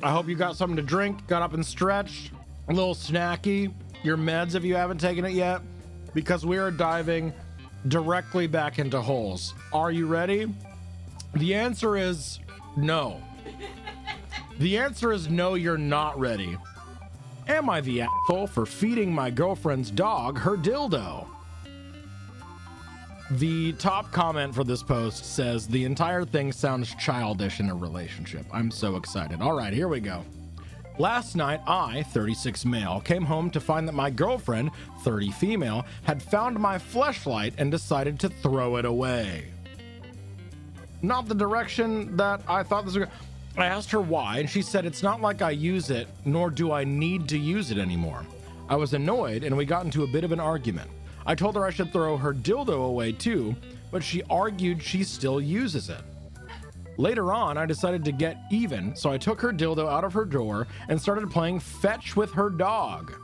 I hope you got something to drink, got up and stretched, a little snacky, your meds if you haven't taken it yet, because we are diving directly back into holes. Are you ready? The answer is no. The answer is no, you're not ready. Am I the asshole for feeding my girlfriend's dog her dildo? The top comment for this post says, the entire thing sounds childish in a relationship. I'm so excited. All right, here we go. Last night, I, 36 male, came home to find that my girlfriend, 30 female, had found my fleshlight and decided to throw it away. Not the direction that I thought this was. I asked her why, and she said it's not like I use it, nor do I need to use it anymore. I was annoyed, and we got into a bit of an argument. I told her I should throw her dildo away too, but she argued she still uses it. Later on, I decided to get even, so I took her dildo out of her drawer and started playing fetch with her dog.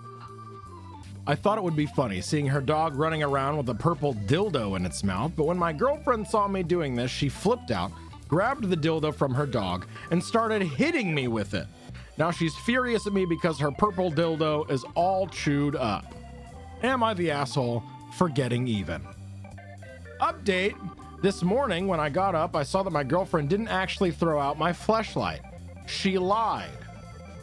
I thought it would be funny seeing her dog running around with a purple dildo in its mouth, but when my girlfriend saw me doing this, she flipped out, grabbed the dildo from her dog, and started hitting me with it. Now she's furious at me because her purple dildo is all chewed up. Am I the asshole for getting even? Update. This morning when I got up, I saw that my girlfriend didn't actually throw out my fleshlight. She lied.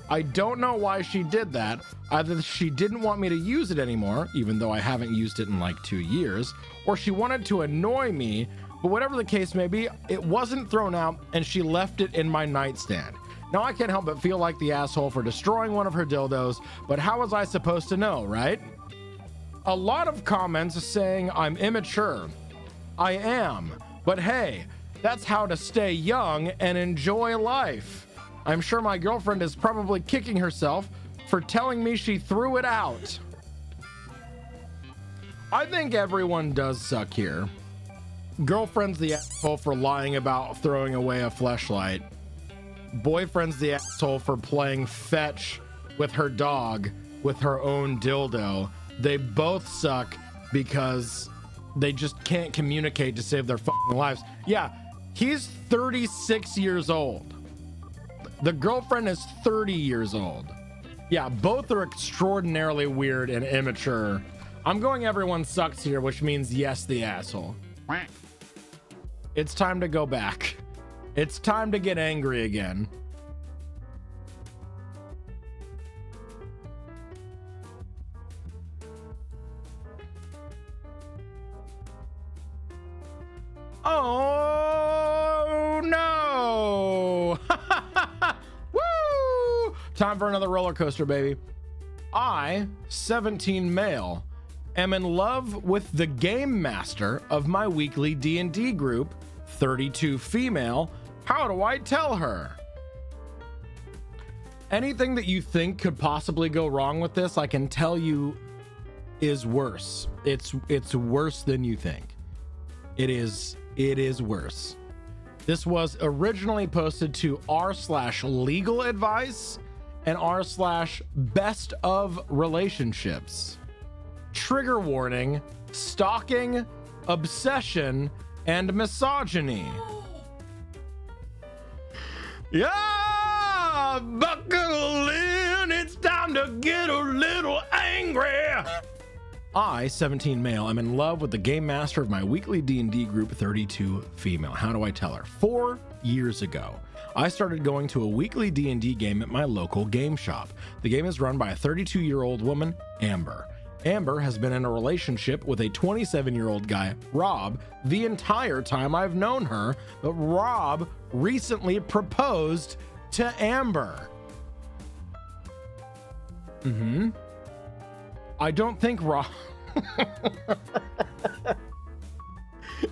I don't know why she did that. Either she didn't want me to use it anymore, even though I haven't used it in like 2 years, or she wanted to annoy me, but whatever the case may be, it wasn't thrown out and she left it in my nightstand. Now I can't help but feel like the asshole for destroying one of her dildos, but how was I supposed to know, right? A lot of comments saying I'm immature. I am, but hey, that's how to stay young and enjoy life. I'm sure my girlfriend is probably kicking herself for telling me she threw it out. I think everyone does suck here. Girlfriend's the asshole for lying about throwing away a fleshlight. Boyfriend's the asshole for playing fetch with her dog with her own dildo. They both suck because they just can't communicate to save their fucking lives. Yeah, he's 36 years old. The girlfriend is 30 years old. Yeah, both are extraordinarily weird and immature. I'm going everyone sucks here, which means yes, the asshole. It's time to go back. It's time to get angry again. Oh no! Woo! Time for another roller coaster, baby. I, 17 male, am in love with the game master of my weekly D&D group, 32 female. How do I tell her? Anything that you think could possibly go wrong with this, I can tell you is worse. It's worse than you think. It is worse. This was originally posted to r/legal advice and r/best of relationships. Trigger warning, stalking, obsession, and misogyny. Yeah, buckle in, it's time to get a little angry. I, 17 male, am in love with the game master of my weekly D&D group, 32 female. How do I tell her? 4 years ago, I started going to a weekly D&D game at my local game shop. The game is run by a 32-year-old woman, Amber. Amber has been in a relationship with a 27-year-old guy, Rob, the entire time I've known her, but Rob recently proposed to Amber. I don't think Rob...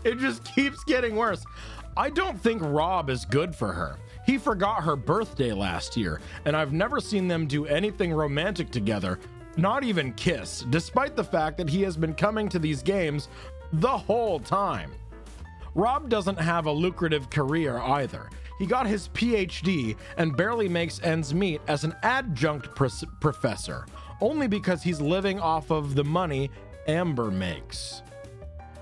It just keeps getting worse. I don't think Rob is good for her. He forgot her birthday last year, and I've never seen them do anything romantic together, not even kiss, despite the fact that he has been coming to these games the whole time. Rob doesn't have a lucrative career either. He got his PhD and barely makes ends meet as an adjunct professor, only because he's living off of the money Amber makes.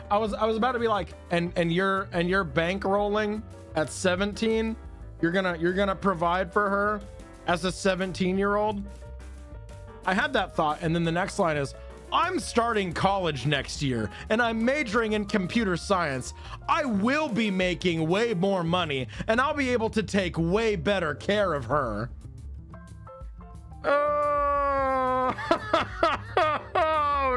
I was about to be like, and you're bankrolling at 17, you're gonna provide for her. as a 17-year-old? I had that thought, and then the next line is, I'm starting college next year and I'm majoring in computer science. I will be making way more money and I'll be able to take way better care of her. Oh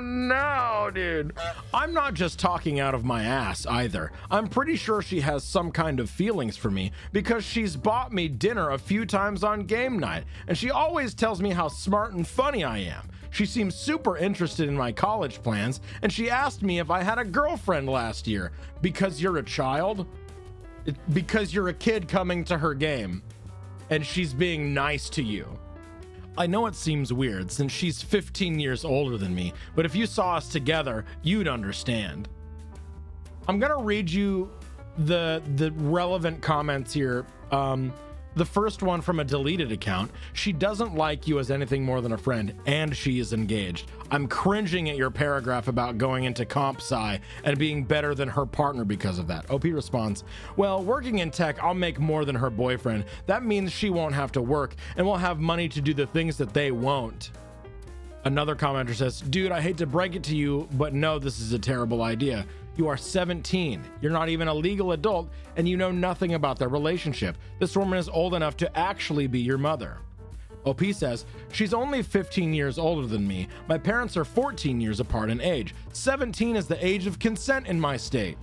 no, dude. I'm not just talking out of my ass either. I'm pretty sure she has some kind of feelings for me because she's bought me dinner a few times on game night and she always tells me how smart and funny I am. She seems super interested in my college plans, and she asked me if I had a girlfriend last year. Because you're a child? Because you're a kid coming to her game, and she's being nice to you. I know it seems weird since she's 15 years older than me, but if you saw us together, you'd understand. I'm gonna read you the relevant comments here. The first one from a deleted account. She doesn't like you as anything more than a friend, and she is engaged. I'm cringing at your paragraph about going into comp sci and being better than her partner because of that. OP responds, well, working in tech, I'll make more than her boyfriend. That means she won't have to work and will have money to do the things that they won't. Another commenter says, dude, I hate to break it to you, but no, this is a terrible idea. You are 17. You're not even a legal adult, and you know nothing about their relationship. This woman is old enough to actually be your mother. OP says, she's only 15 years older than me. My parents are 14 years apart in age. 17 is the age of consent in my state.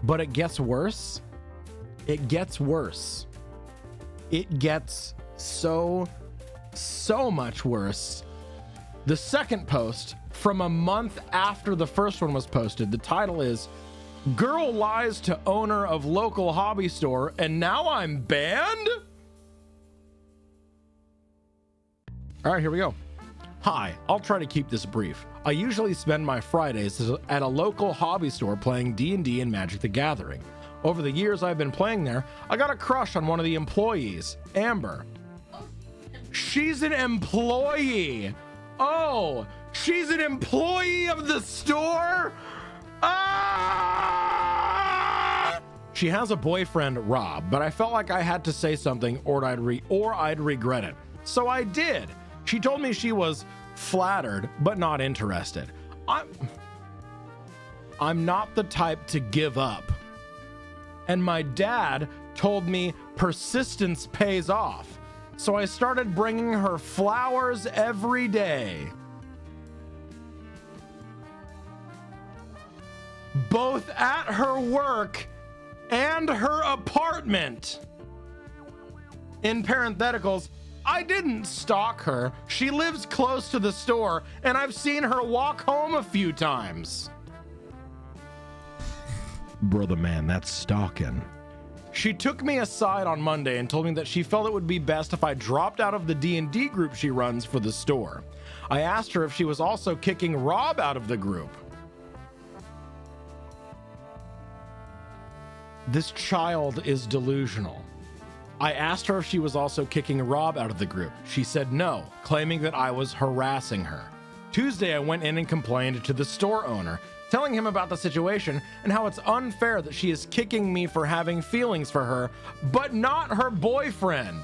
But it gets worse. It gets worse. It gets so much worse. The second post, from a month after the first one was posted, the title is, Girl Lies to Owner of Local Hobby Store and Now I'm Banned? All right, here we go. Hi, I'll try to keep this brief. I usually spend my Fridays at a local hobby store playing D&D and Magic the Gathering. Over the years I've been playing there, I got a crush on one of the employees, Amber. She's an employee. Oh, she's an employee of the store? Ah! She has a boyfriend, Rob, but I felt like I had to say something or I'd regret it. So I did. She told me she was flattered, but not interested. I'm not the type to give up. And my dad told me persistence pays off. So I started bringing her flowers every day. Both at her work and her apartment. In parentheticals, I didn't stalk her. She lives close to the store, and I've seen her walk home a few times. Brother man, that's stalking. She took me aside on Monday and told me that she felt it would be best if I dropped out of the D&D group she runs for the store. I asked her if she was also kicking Rob out of the group. This child is delusional. I asked her if she was also kicking Rob out of the group. She said no, claiming that I was harassing her. Tuesday, I went in and complained to the store owner, telling him about the situation and how it's unfair that she is kicking me for having feelings for her, but not her boyfriend.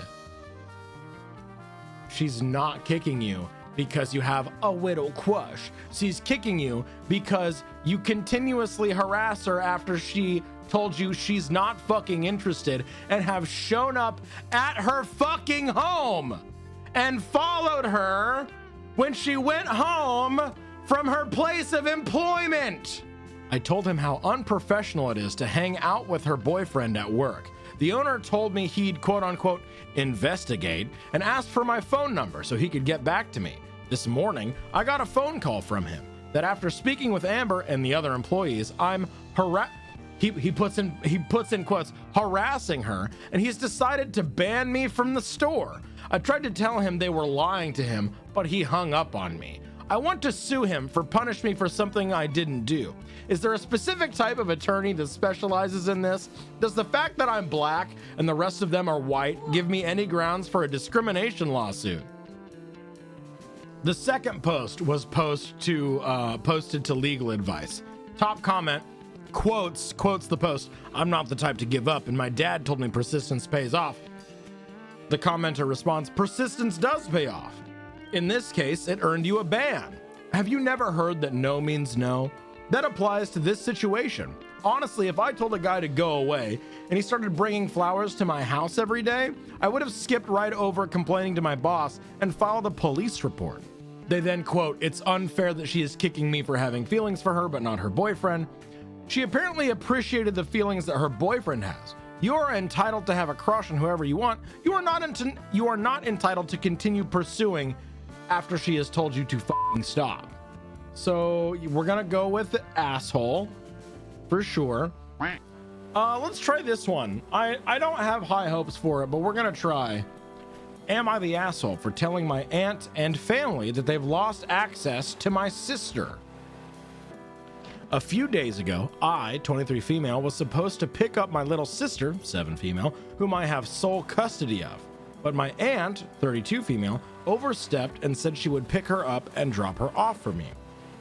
She's not kicking you because you have a little crush. She's kicking you because you continuously harass her after she told you she's not fucking interested and have shown up at her fucking home and followed her when she went home from her place of employment. I told him how unprofessional it is to hang out with her boyfriend at work. The owner told me he'd quote unquote investigate and asked for my phone number so he could get back to me. This morning, I got a phone call from him that after speaking with Amber and the other employees, I'm he puts in quotes, harassing her, and he's decided to ban me from the store. I tried to tell him they were lying to him, but he hung up on me. I want to sue him for punishing me for something I didn't do. Is there a specific type of attorney that specializes in this? Does the fact that I'm black and the rest of them are white give me any grounds for a discrimination lawsuit? The second post was posted to legal advice. Top comment quotes the post, I'm not the type to give up and my dad told me persistence pays off. The commenter responds, persistence does pay off. In this case, it earned you a ban. Have you never heard that no means no? That applies to this situation. Honestly, if I told a guy to go away and he started bringing flowers to my house every day, I would have skipped right over complaining to my boss and filed a police report. They then quote, it's unfair that she is kicking me for having feelings for her, but not her boyfriend. She apparently appreciated the feelings that her boyfriend has. You are entitled to have a crush on whoever you want. You are not entitled to continue pursuing after she has told you to fucking stop. So we're gonna go with the asshole for sure. Let's try this one. I don't have high hopes for it, but we're gonna try. Am I the asshole for telling my aunt and family that they've lost access to my sister? A few days ago, I, 23 female, was supposed to pick up my little sister, 7 female, whom I have sole custody of. But my aunt, 32 female, overstepped and said she would pick her up and drop her off for me.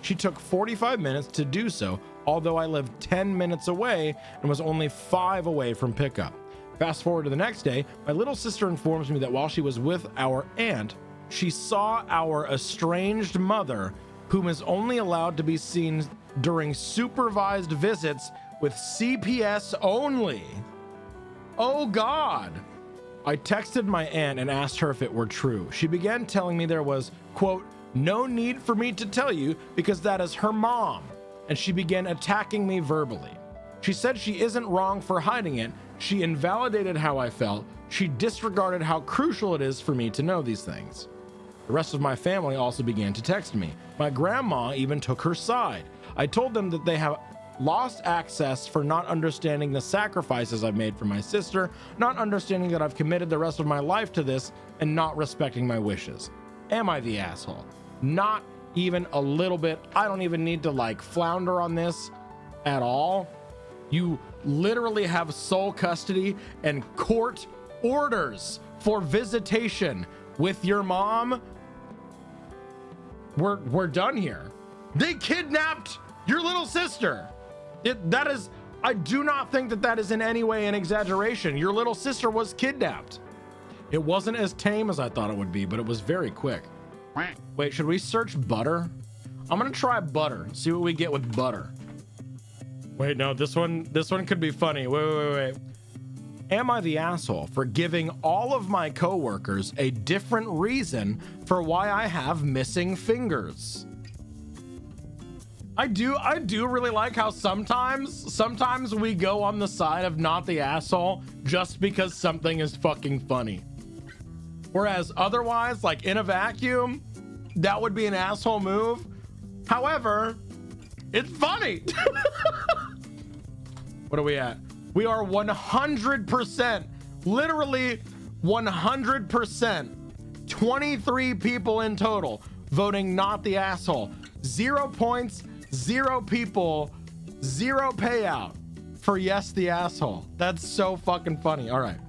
She took 45 minutes to do so, although I lived 10 minutes away and was only 5 away from pickup. Fast forward to the next day, my little sister informs me that while she was with our aunt, she saw our estranged mother, whom is only allowed to be seen during supervised visits with CPS only. Oh God. I texted my aunt and asked her if it were true. She began telling me there was, quote, no need for me to tell you because that is her mom. And she began attacking me verbally. She said she isn't wrong for hiding it. She invalidated how I felt. She disregarded how crucial it is for me to know these things. The rest of my family also began to text me. My grandma even took her side. I told them that they have lost access for not understanding the sacrifices I've made for my sister, not understanding that I've committed the rest of my life to this, and not respecting my wishes. Am I the asshole? Not even a little bit. I don't even need to like flounder on this at all. You literally have sole custody and court orders for visitation with your mom. We're done here. They kidnapped your little sister. I do not think that is in any way an exaggeration. Your little sister was kidnapped. It wasn't as tame as I thought it would be, but it was very quick. Wait, should we search butter? I'm gonna try butter, see what we get with butter. Wait, no, this one could be funny. Wait. Am I the asshole for giving all of my coworkers a different reason for why I have missing fingers? I do really like how sometimes we go on the side of not the asshole just because something is fucking funny. Whereas otherwise, like in a vacuum, that would be an asshole move. However, it's funny. What are we at? We are 100%, literally 100%, 23 people in total voting not the asshole. 0 points, 0 people, 0 payout for yes, the asshole. That's so fucking funny. All right.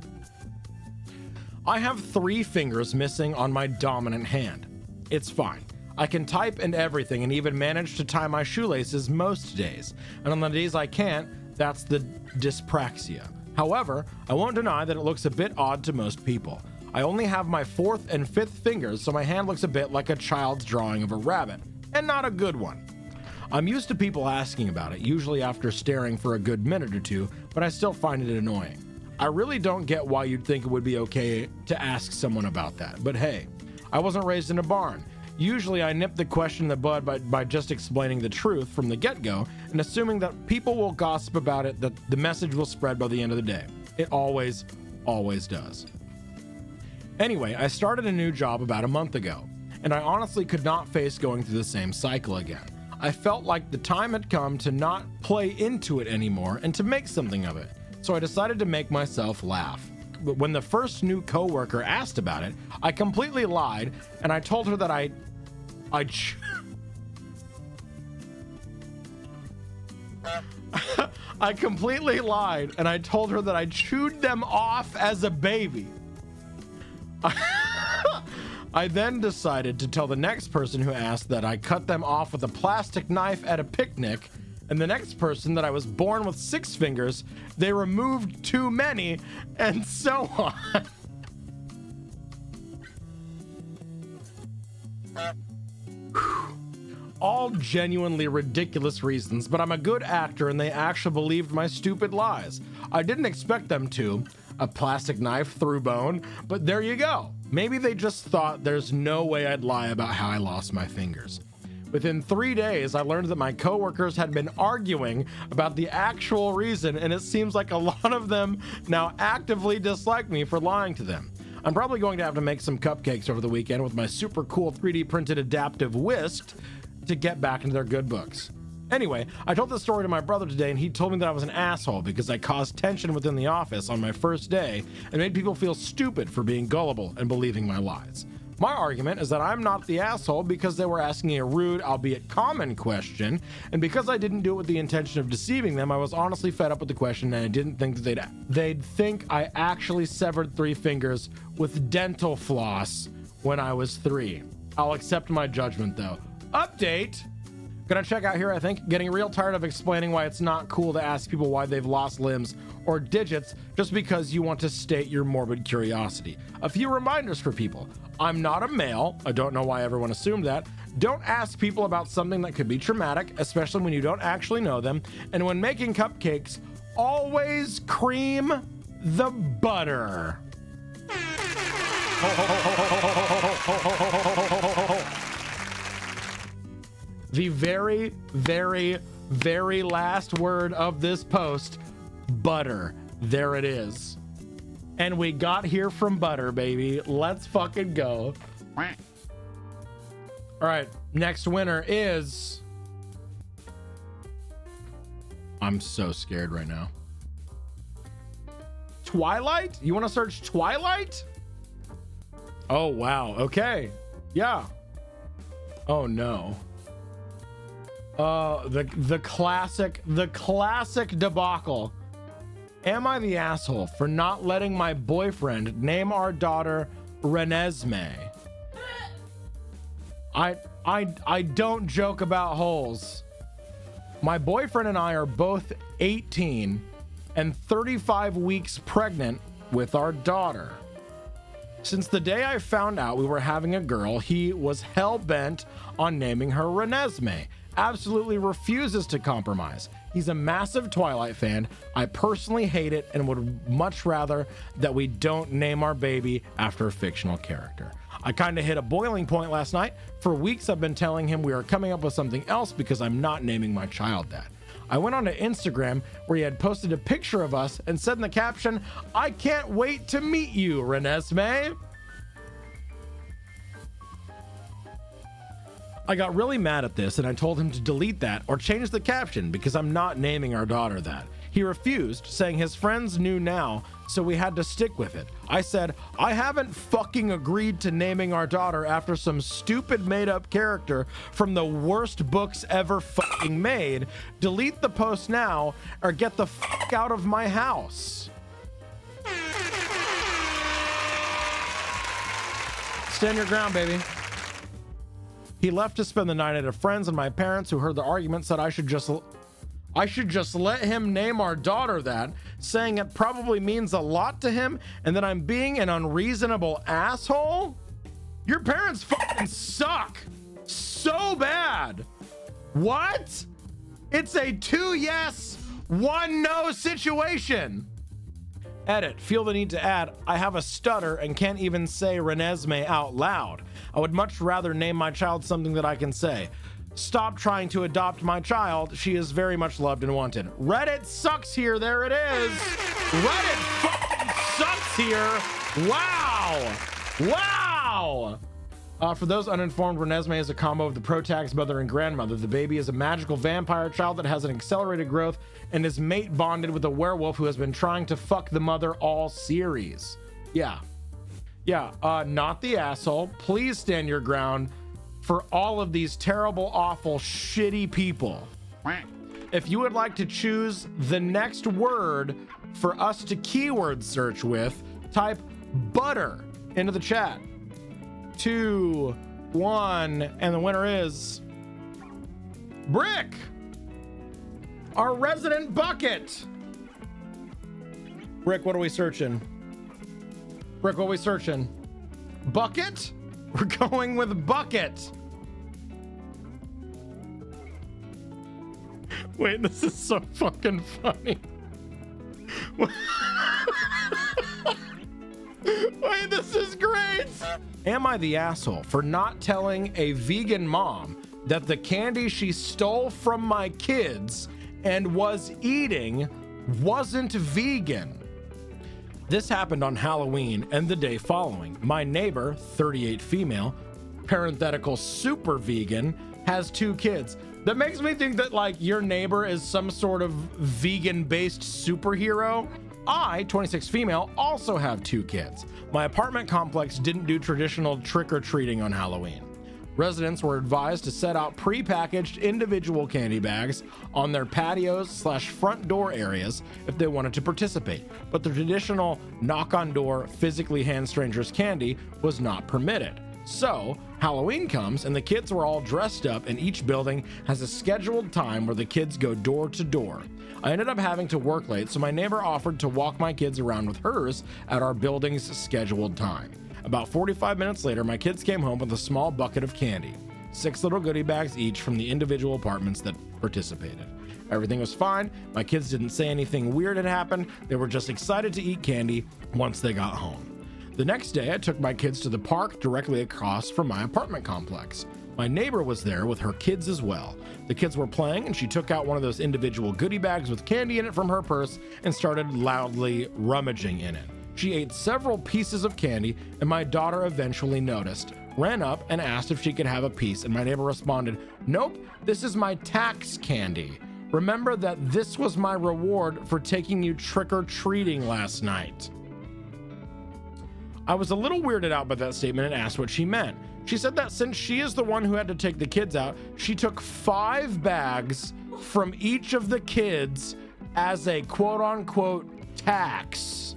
I have 3 fingers missing on my dominant hand. It's fine. I can type and everything and even manage to tie my shoelaces most days. And on the days I can't, that's the dyspraxia. However, I won't deny that it looks a bit odd to most people. I only have my 4th and 5th fingers, so my hand looks a bit like a child's drawing of a rabbit, and not a good one. I'm used to people asking about it, usually after staring for a good minute or 2, but I still find it annoying. I really don't get why you'd think it would be okay to ask someone about that, but hey, I wasn't raised in a barn. Usually I nip the question in the bud by just explaining the truth from the get-go and assuming that people will gossip about it, that the message will spread by the end of the day. It always does. Anyway, I started a new job about a month ago, and I honestly could not face going through the same cycle again. I felt like the time had come to not play into it anymore and to make something of it, so I decided to make myself laugh. But when the first new coworker asked about it, I completely lied, and I told her that I completely lied, and I told her that I chewed them off as a baby. I then decided to tell the next person who asked that I cut them off with a plastic knife at a picnic, and the next person that I was born with 6 fingers, they removed too many, and so on. all genuinely ridiculous reasons, but I'm a good actor and they actually believed my stupid lies. I didn't expect them to. A plastic knife through bone, but there you go. Maybe they just thought there's no way I'd lie about how I lost my fingers. Within 3 days, I learned that my coworkers had been arguing about the actual reason, and it seems like a lot of them now actively dislike me for lying to them. I'm probably going to have to make some cupcakes over the weekend with my super cool 3D printed adaptive whisk to get back into their good books. Anyway, I told this story to my brother today, and he told me that I was an asshole because I caused tension within the office on my first day and made people feel stupid for being gullible and believing my lies. My argument is that I'm not the asshole because they were asking a rude, albeit common question, and because I didn't do it with the intention of deceiving them, I was honestly fed up with the question and I didn't think that they'd think I actually severed 3 fingers with dental floss when I was 3. I'll accept my judgment though. Update! Gonna check out here, I think. Getting real tired of explaining why it's not cool to ask people why they've lost limbs or digits just because you want to state your morbid curiosity. A few reminders for people. I'm not a male. I don't know why everyone assumed that. Don't ask people about something that could be traumatic, especially when you don't actually know them. And when making cupcakes, always cream the butter. The very, very, very last word of this post, butter. There it is. And we got here from butter, baby. Let's fucking go. All right, next winner is... I'm so scared right now. Twilight? You want to search Twilight? Oh, wow. Okay. Yeah. Oh, no. The classic debacle. Am I the asshole for not letting my boyfriend name our daughter Renesmee? I don't joke about holes. My boyfriend and I are both 18 and 35 weeks pregnant with our daughter. Since the day I found out we were having a girl, he was hell-bent on naming her Renesmee. Absolutely refuses to compromise. He's a massive Twilight fan. I personally hate it and would much rather that we don't name our baby after a fictional character. I kind of hit a boiling point last night. For weeks I've been telling him we are coming up with something else because I'm not naming my child that. I went onto Instagram where he had posted a picture of us and said in the caption, "I can't wait to meet you, Renesmee." I got really mad at this and I told him to delete that or change the caption because I'm not naming our daughter that. He refused, saying his friends knew now, so we had to stick with it. I said, I haven't fucking agreed to naming our daughter after some stupid made-up character from the worst books ever fucking made. Delete the post now or get the fuck out of my house. Stand your ground, baby. He left to spend the night at a friend's, and my parents, who heard the argument, said I should just let him name our daughter that, saying it probably means a lot to him and that I'm being an unreasonable asshole. Your parents fucking suck so bad. What? It's a 2 yes, 1 no situation. Edit. Feel the need to add, I have a stutter and can't even say Renesmee out loud. I would much rather name my child something that I can say. Stop trying to adopt my child. She is very much loved and wanted. Reddit sucks here. There it is. Reddit fucking sucks here. Wow. Wow. For those uninformed, Renesmee is a combo of the protag's mother and grandmother. The baby is a magical vampire child that has an accelerated growth and is mate bonded with a werewolf who has been trying to fuck the mother all series. Yeah. Not the asshole. Please stand your ground for all of these terrible, awful, shitty people. If you would like to choose the next word for us to keyword search with, type butter into the chat. 2, 1, and the winner is Brick, our resident bucket. Brick, what are we searching? Brick, what are we searching? Bucket? We're going with bucket. Wait, this is so fucking funny. Wait, this is great. Am I the asshole for not telling a vegan mom that the candy she stole from my kids and was eating wasn't vegan? This happened on Halloween and the day following. My neighbor, 38 female, parenthetical super vegan, has 2 kids. That makes me think that like your neighbor is some sort of vegan-based superhero. I, 26 female, also have 2 kids. My apartment complex didn't do traditional trick-or-treating on Halloween. Residents were advised to set out pre-packaged individual candy bags on their patios/front door areas if they wanted to participate, but the traditional knock-on-door, physically hand strangers candy was not permitted. So, Halloween comes and the kids were all dressed up, and each building has a scheduled time where the kids go door to door. I ended up having to work late, so my neighbor offered to walk my kids around with hers at our building's scheduled time. About 45 minutes later, my kids came home with a small bucket of candy, 6 little goodie bags each from the individual apartments that participated. Everything was fine. My kids didn't say anything weird had happened. They were just excited to eat candy once they got home. The next day, I took my kids to the park directly across from my apartment complex. My neighbor was there with her kids as well. The kids were playing, and she took out one of those individual goodie bags with candy in it from her purse and started loudly rummaging in it. She ate several pieces of candy, and my daughter eventually noticed, ran up and asked if she could have a piece, and my neighbor responded, "Nope, this is my tax candy. Remember that this was my reward for taking you trick-or-treating last night." I was a little weirded out by that statement and asked what she meant. She said that since she is the one who had to take the kids out, she took 5 bags from each of the kids as a quote-unquote tax.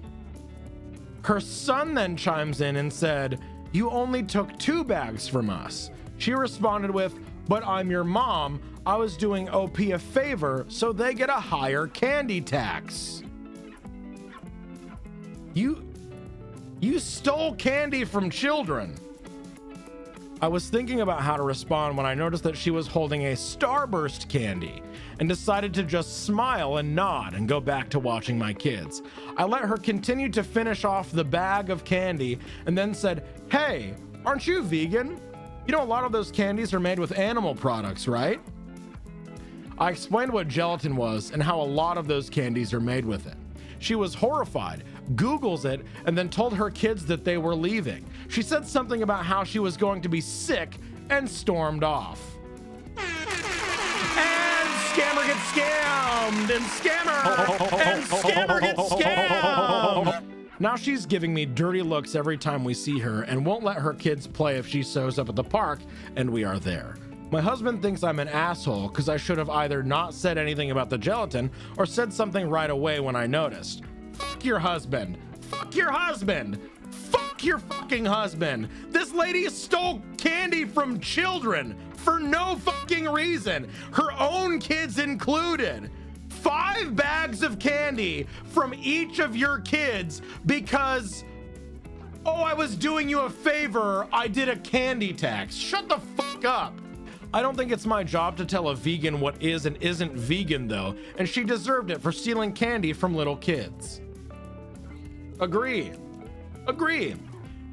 Her son then chimes in and said, "You only took 2 bags from us." She responded with, "But I'm your mom. I was doing OP a favor, so they get a higher candy tax." You stole candy from children. I was thinking about how to respond when I noticed that she was holding a Starburst candy and decided to just smile and nod and go back to watching my kids. I let her continue to finish off the bag of candy and then said, "Hey, aren't you vegan? You know a lot of those candies are made with animal products, right?" I explained what gelatin was and how a lot of those candies are made with it. She was horrified, Googles it, and then told her kids that they were leaving. She said something about how she was going to be sick and stormed off. And scammer gets scammed, and scammer gets scammed. Now she's giving me dirty looks every time we see her and won't let her kids play if she shows up at the park and we are there. My husband thinks I'm an asshole because I should have either not said anything about the gelatin or said something right away when I noticed. Fuck your husband. Fuck your husband. Fuck your fucking husband. This lady stole candy from children for no fucking reason, her own kids included. 5 bags of candy from each of your kids because, oh, I was doing you a favor, I did a candy tax. Shut the fuck up. I don't think it's my job to tell a vegan what is and isn't vegan though, and she deserved it for stealing candy from little kids. Agree.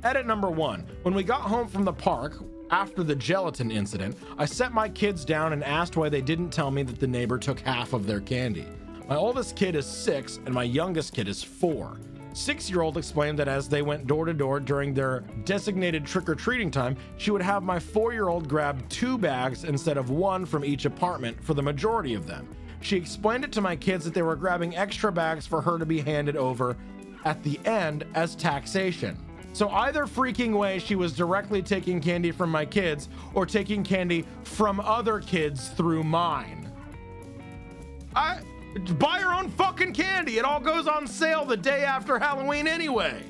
Edit number 1. When we got home from the park, after the gelatin incident, I set my kids down and asked why they didn't tell me that the neighbor took half of their candy. My oldest kid is 6 and my youngest kid is 4. 6-year-old explained that as they went door to door during their designated trick-or-treating time, she would have my 4-year-old grab 2 bags instead of 1 from each apartment for the majority of them. She explained it to my kids that they were grabbing extra bags for her to be handed over at the end as taxation. So either freaking way, she was directly taking candy from my kids or taking candy from other kids through mine. Buy your own fucking candy. It all goes on sale the day after Halloween anyway.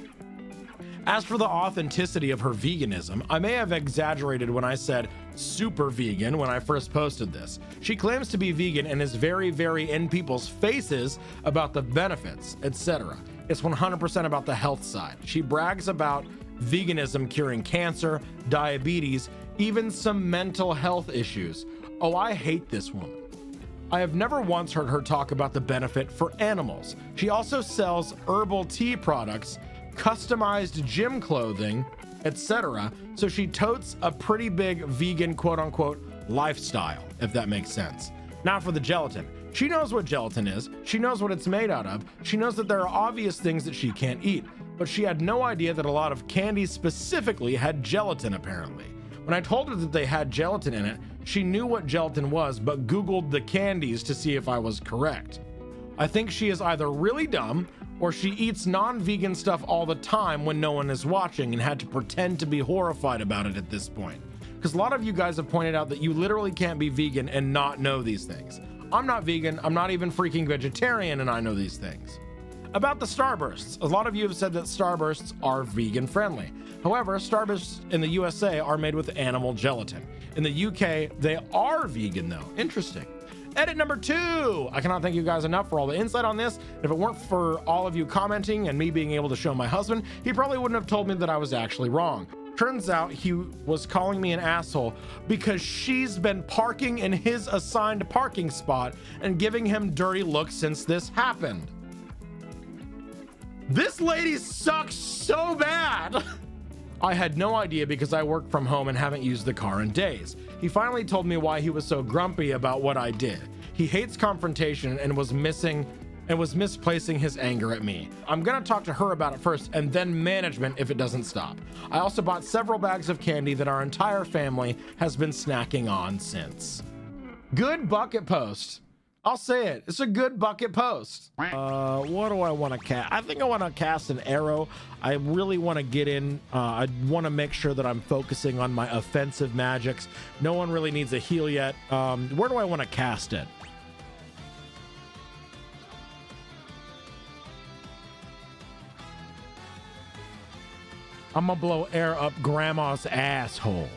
As for the authenticity of her veganism, I may have exaggerated when I said super vegan when I first posted this. She claims to be vegan and is very, very in people's faces about the benefits, etc. It's 100% about the health side. She brags about veganism curing cancer, diabetes, even some mental health issues. Oh, I hate this woman. I have never once heard her talk about the benefit for animals. She also sells herbal tea products, customized gym clothing, etc. So she totes a pretty big vegan quote-unquote lifestyle, if that makes sense. Now for the gelatin. She knows what gelatin is. She knows what it's made out of. She knows that there are obvious things that she can't eat, but she had no idea that a lot of candies specifically had gelatin apparently. When I told her that they had gelatin in it, she knew what gelatin was, but Googled the candies to see if I was correct. I think she is either really dumb or she eats non-vegan stuff all the time when no one is watching and had to pretend to be horrified about it at this point. Because a lot of you guys have pointed out that you literally can't be vegan and not know these things. I'm not vegan, I'm not even freaking vegetarian, and I know these things. About the Starbursts, a lot of you have said that Starbursts are vegan friendly. However, Starbursts in the USA are made with animal gelatin. In the UK, they are vegan though. Interesting. Edit number 2. I cannot thank you guys enough for all the insight on this. If it weren't for all of you commenting and me being able to show my husband, he probably wouldn't have told me that I was actually wrong. Turns out he was calling me an asshole because she's been parking in his assigned parking spot and giving him dirty looks since this happened. This lady sucks so bad. I had no idea because I work from home and haven't used the car in days. He finally told me why he was so grumpy about what I did. He hates confrontation and was misplacing his anger at me. I'm gonna talk to her about it first and then management if it doesn't stop. I also bought several bags of candy that our entire family has been snacking on since. Good bucket post. I'll say it. It's a good bucket post. What do I want to cast? I think I want to cast an arrow. I really want to get in. I want to make sure that I'm focusing on my offensive magics. No one really needs a heal yet. Where do I want to cast it? I'm gonna blow air up grandma's asshole.